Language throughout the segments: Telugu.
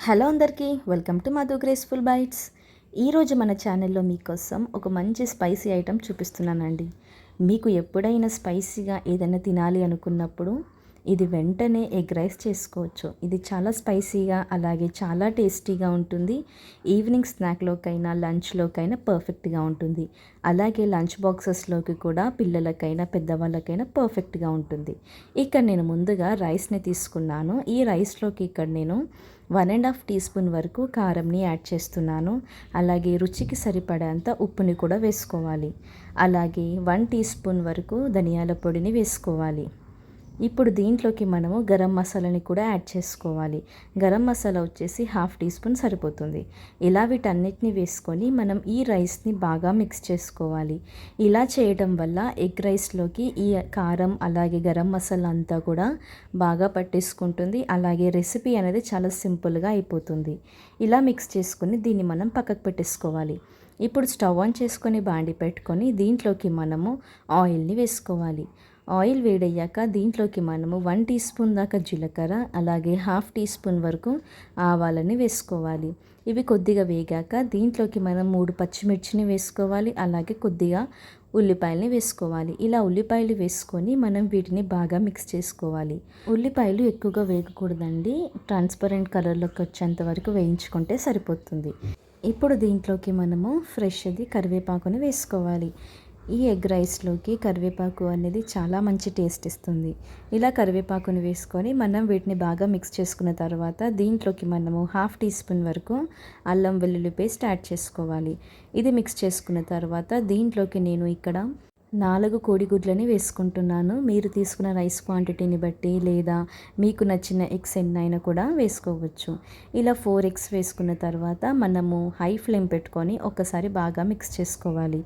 హలో అందరికీ welcome to Madhu Graceful bytes. ఈరోజు మన ఛానల్లో మీకోసం ఒక మంచి స్పైసీ ఐటెం చూపిస్తున్నానండి. మీకు ఎప్పుడైనా స్పైసీగా ఏదైనా తినాలి అనుకున్నప్పుడు ఇది వెంటనే ఎగ్ రైస్ చేసుకోవచ్చు. ఇది చాలా స్పైసీగా అలాగే చాలా టేస్టీగా ఉంటుంది. ఈవినింగ్ స్నాక్లోకైనా లంచ్లోకైనా పర్ఫెక్ట్గా ఉంటుంది. అలాగే లంచ్ బాక్సెస్లోకి కూడా పిల్లలకైనా పెద్దవాళ్ళకైనా పర్ఫెక్ట్గా ఉంటుంది. ఇక్కడ నేను ముందుగా రైస్ని తీసుకున్నాను. ఈ రైస్లోకి ఇక్కడ నేను 1.5 టీ స్పూన్ వరకు కారంని యాడ్ చేస్తున్నాను. అలాగే రుచికి సరిపడేంత ఉప్పుని కూడా వేసుకోవాలి. అలాగే 1 టీ స్పూన్ వరకు ధనియాల పొడిని వేసుకోవాలి. ఇప్పుడు దీంట్లోకి మనము గరం మసాలాని కూడా యాడ్ చేసుకోవాలి. గరం మసాలా వచ్చేసి 1/2 టీ స్పూన్ సరిపోతుంది. ఇలా వీటన్నిటిని వేసుకొని మనం ఈ రైస్ని బాగా మిక్స్ చేసుకోవాలి. ఇలా చేయడం వల్ల ఎగ్ రైస్లోకి ఈ కారం అలాగే గరం మసాలా అంతా కూడా బాగా పట్టేసుకుంటుంది. అలాగే రెసిపీ అనేది చాలా సింపుల్గా అయిపోతుంది. ఇలా మిక్స్ చేసుకొని దీన్ని మనం పక్కకు పెట్టేసుకోవాలి. ఇప్పుడు స్టవ్ ఆన్ చేసుకొని బాండి పెట్టుకొని దీంట్లోకి మనము ఆయిల్ని వేసుకోవాలి. ఆయిల్ వేడయ్యాక దీంట్లోకి మనము 1 టీ స్పూన్ దాకా జీలకర్ర అలాగే 1/2 టీ స్పూన్ వరకు ఆవాలని వేసుకోవాలి. ఇవి కొద్దిగా వేగాక దీంట్లోకి మనం 3 పచ్చిమిర్చిని వేసుకోవాలి. అలాగే కొద్దిగా ఉల్లిపాయలని వేసుకోవాలి. ఇలా ఉల్లిపాయలు వేసుకొని మనం వీటిని బాగా మిక్స్ చేసుకోవాలి. ఉల్లిపాయలు ఎక్కువగా వేగకూడదండి. ట్రాన్స్పరెంట్ కలర్లోకి వచ్చేంత వరకు వేయించుకుంటే సరిపోతుంది. ఇప్పుడు దీంట్లోకి మనము ఫ్రెష్ది కరివేపాకుని వేసుకోవాలి. ఈ ఎగ్ రైస్లోకి కరివేపాకు అనేది చాలా మంచి టేస్ట్ ఇస్తుంది. ఇలా కరివేపాకుని వేసుకొని మనం వీటిని బాగా మిక్స్ చేసుకున్న తర్వాత దీంట్లోకి మనము 1/2 టీ స్పూన్ వరకు అల్లం వెల్లుల్లి పేస్ట్ యాడ్ చేసుకోవాలి. ఇది మిక్స్ చేసుకున్న తర్వాత దీంట్లోకి నేను ఇక్కడ 4 కోడిగుడ్లని వేసుకుంటున్నాను. మీరు తీసుకున్న రైస్ క్వాంటిటీని బట్టి లేదా మీకు నచ్చిన ఎగ్స్ ఎన్నైనా కూడా వేసుకోవచ్చు. ఇలా 4 ఎగ్స్ వేసుకున్న తర్వాత మనము హై ఫ్లేమ్ పెట్టుకొని ఒకసారి బాగా మిక్స్ చేసుకోవాలి.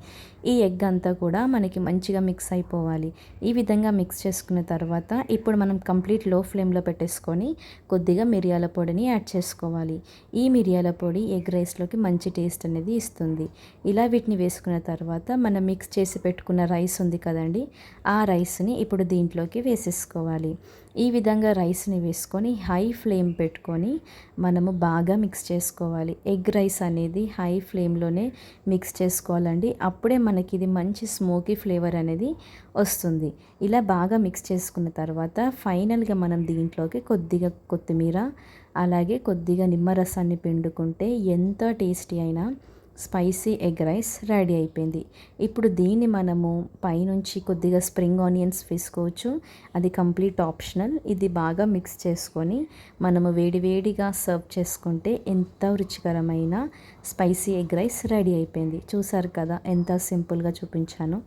ఈ ఎగ్ అంతా కూడా మనకి మంచిగా మిక్స్ అయిపోవాలి. ఈ విధంగా మిక్స్ చేసుకున్న తర్వాత ఇప్పుడు మనం కంప్లీట్ లో ఫ్లేమ్లో పెట్టేసుకొని కొద్దిగా మిరియాల పొడిని యాడ్ చేసుకోవాలి. ఈ మిరియాల పొడి ఎగ్ రైస్లోకి మంచి టేస్ట్ అనేది ఇస్తుంది. ఇలా వీటిని వేసుకున్న తర్వాత మనం మిక్స్ చేసి పెట్టుకున్న రైస్ ఉంది కదండి, ఆ రైస్ని ఇప్పుడు దీంట్లోకి వేసేసుకోవాలి. ఈ విధంగా రైస్ని వేసుకొని హై ఫ్లేమ్ పెట్టుకొని మనము బాగా మిక్స్ చేసుకోవాలి. ఎగ్ రైస్ అనేది హై ఫ్లేమ్లోనే మిక్స్ చేసుకోవాలండి. అప్పుడే మనకి ఇది మంచి స్మోకీ ఫ్లేవర్ అనేది వస్తుంది. ఇలా బాగా మిక్స్ చేసుకున్న తర్వాత ఫైనల్గా మనం దీంట్లోకి కొద్దిగా కొత్తిమీర అలాగే కొద్దిగా నిమ్మరసాన్ని పిండుకుంటే ఎంత టేస్టీ అయినా స్పైసీ ఎగ్ రైస్ రెడీ అయిపోయింది. ఇప్పుడు దీన్ని మనము పైనుంచి కొద్దిగా స్ప్రింగ్ ఆనియన్స్ వేసుకోవచ్చు. అది కంప్లీట్ ఆప్షనల్. ఇది బాగా మిక్స్ చేసుకొని మనము వేడివేడిగా సర్వ్ చేసుకుంటే ఎంత రుచికరమైన స్పైసీ ఎగ్ రైస్ రెడీ అయిపోయింది. చూసారు కదా ఎంత సింపుల్గా చూపించాను.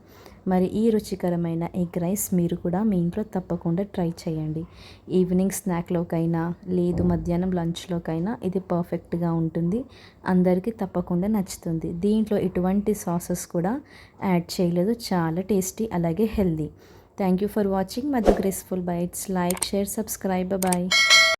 మరి ఈ రుచికరమైన ఎగ్ రైస్ మీరు కూడా మీ ఇంట్లో తప్పకుండా ట్రై చేయండి. ఈవినింగ్ స్నాక్లోకైనా లేదు మధ్యాహ్నం లంచ్లోకైనా ఇది పర్ఫెక్ట్గా ఉంటుంది. అందరికీ తప్పకుండా నచ్చుతుంది. దీంట్లో ఎటువంటి సాసెస్ కూడా యాడ్ చేయలేదు. చాలా టేస్టీ అలాగే healthy. Thank you for watching Madhu Graceful Bites. Like, share, subscribe. Bye.